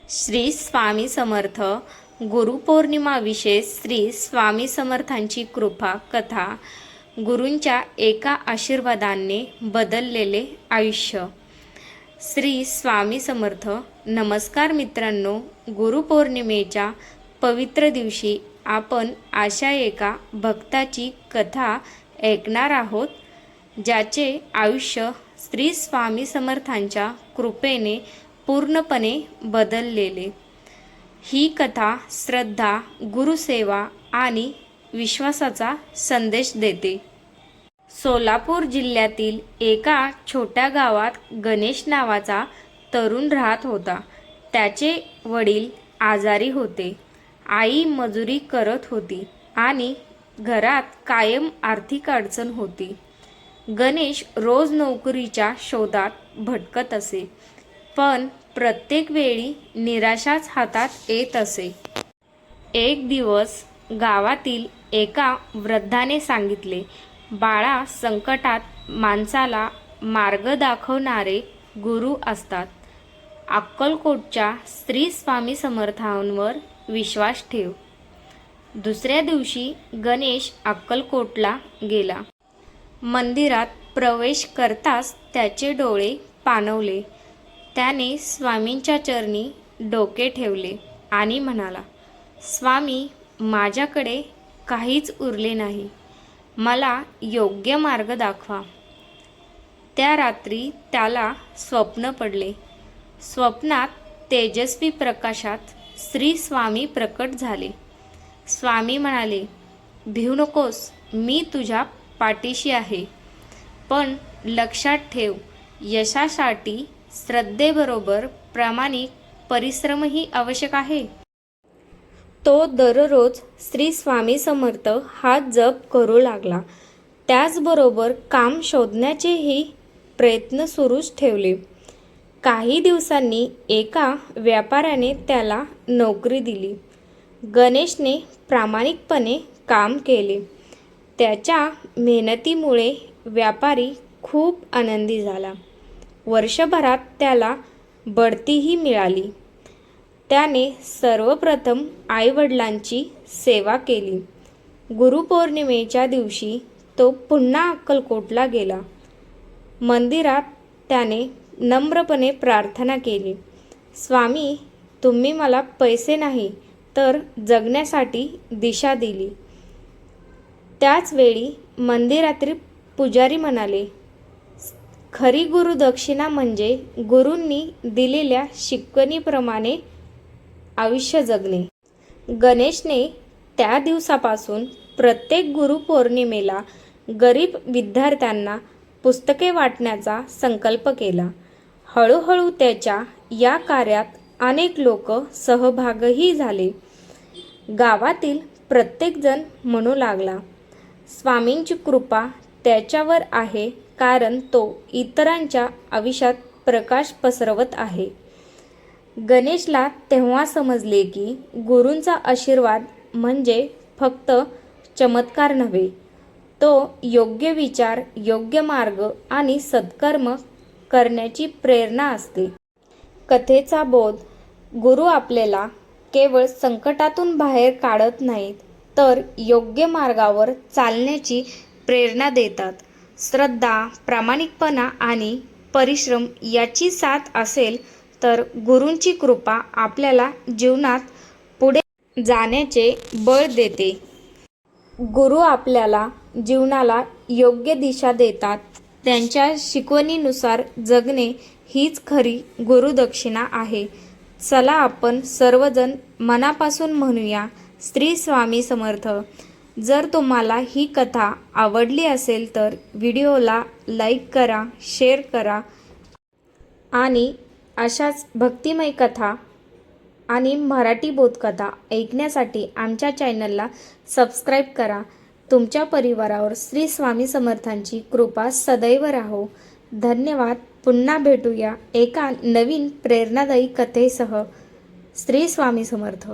श्री स्वामी समर्थ गुरुपौर्णिमा विशेष श्री स्वामी समर्थांची कृपा कथा गुरूंच्या एका आशीर्वादाने बदललेले आयुष्य। श्री स्वामी समर्थ। नमस्कार मित्रांनो, गुरुपौर्णिमेच्या पवित्र दिवशी आपण अशा एका भक्ताची कथा ऐकणार आहोत, ज्याचे आयुष्य श्री स्वामी समर्थांच्या कृपेने पूर्णपणे बदललेले। ही कथा श्रद्धा, गुरुसेवा आणि विश्वासाचा संदेश देते। सोलापूर जिल्ह्यातील एका छोट्या गावात गणेश नावाचा तरुण राहत होता। त्याचे वडील आजारी होते, आई मजुरी करत होती आणि घरात कायम आर्थिक अडचण होती। गणेश रोज नोकरीच्या शोधात भटकत असे, पण प्रत्येक वेळी निराशाच हातात येत असे। एक दिवस गावातील एका वृद्धाने सांगितले, बाळा, संकटात माणसाला मार्ग दाखवणारे गुरु असतात। अक्कलकोटच्या श्री स्वामी समर्थांवर विश्वास ठेव। दुसऱ्या दिवशी गणेश अक्कलकोटला गेला। मंदिरात प्रवेश करताच त्याचे डोळे पाणवले। त्याने स्वामींच्या चरणी डोके ठेवले आणि म्हणाला, स्वामी, माझ्याकडे काहीच उरले नाही, मला योग्य मार्ग दाखवा। त्या रात्री त्याला स्वप्न पडले। स्वप्नात तेजस्वी प्रकाशात श्री स्वामी प्रकट झाले। स्वामी म्हणाले, भिऊ नकोस, मी तुझ्या पाठीशी आहे, पण लक्षात ठेव, यशासाठी श्रद्धेबरोबर प्रामाणिक परिश्रमही आवश्यक आहे। तो दररोज श्री स्वामी समर्थ हा जप करू लागला। त्याचबरोबर काम शोधण्याचेही प्रयत्न सुरूच ठेवले। काही दिवसांनी एका व्यापाऱ्याने त्याला नोकरी दिली। गणेशने प्रामाणिकपणे काम केले। त्याच्या मेहनतीमुळे व्यापारी खूप आनंदी झाला। वर्षभरात त्याला बढतीही मिळाली। त्याने सर्वप्रथम आईवडिलांची सेवा केली। गुरुपौर्णिमेच्या दिवशी तो पुन्हा अक्कलकोटला गेला। मंदिरात त्याने नम्रपणे प्रार्थना केली, स्वामी, तुम्ही मला पैसे नाही तर जगण्यासाठी दिशा दिली। त्याच वेळी मंदिरातील पुजारी म्हणाले, खरी गुरुदक्षिणा म्हणजे गुरूंनी दिलेल्या शिकवणीप्रमाणे आयुष्य जगणे। गणेशने त्या दिवसापासून प्रत्येक गुरुपौर्णिमेला गरीब विद्यार्थ्यांना पुस्तके वाटण्याचा संकल्प केला। हळूहळू त्याच्या या कार्यात अनेक लोक सहभागही झाले। गावातील प्रत्येकजण म्हणू लागला, स्वामींची कृपा त्याच्यावर आहे, कारण तो इतरांच्या आयुष्यात प्रकाश पसरवत आहे। गणेशला तेव्हा समजले की गुरूंचा आशीर्वाद म्हणजे फक्त चमत्कार नव्हे, तो योग्य विचार, योग्य मार्ग आणि सत्कर्म करण्याची प्रेरणा असते। कथेचा बोध, गुरु आपल्याला केवळ संकटातून बाहेर काढत नाहीत, तर योग्य मार्गावर चालण्याची प्रेरणा देतात। श्रद्धा, प्रामाणिकपणा आणि परिश्रम याची साथ असेल तर गुरूंची कृपा आपल्याला जीवनात पुढे जाण्याचे बळ देते। गुरु आपल्याला जीवनाला योग्य दिशा देतात। त्यांच्या शिकवणीनुसार जगणे हीच खरी गुरुदक्षिणा आहे। चला आपण सर्वजण मनापासून म्हणूया, श्री स्वामी समर्थ। जर तुम्हाला ही कथा आवडली असेल तर व्हिडिओला लाईक करा, शेअर करा आणि अशाच भक्तिमय कथा आणि मराठी बोधकथा ऐकण्यासाठी आमच्या चॅनलला सबस्क्राईब करा। तुमच्या परिवारावर श्री स्वामी समर्थांची कृपा सदैव राहो। धन्यवाद। पुन्हा भेटूया एका नवीन प्रेरणादायी कथेसह। श्री स्वामी समर्थ।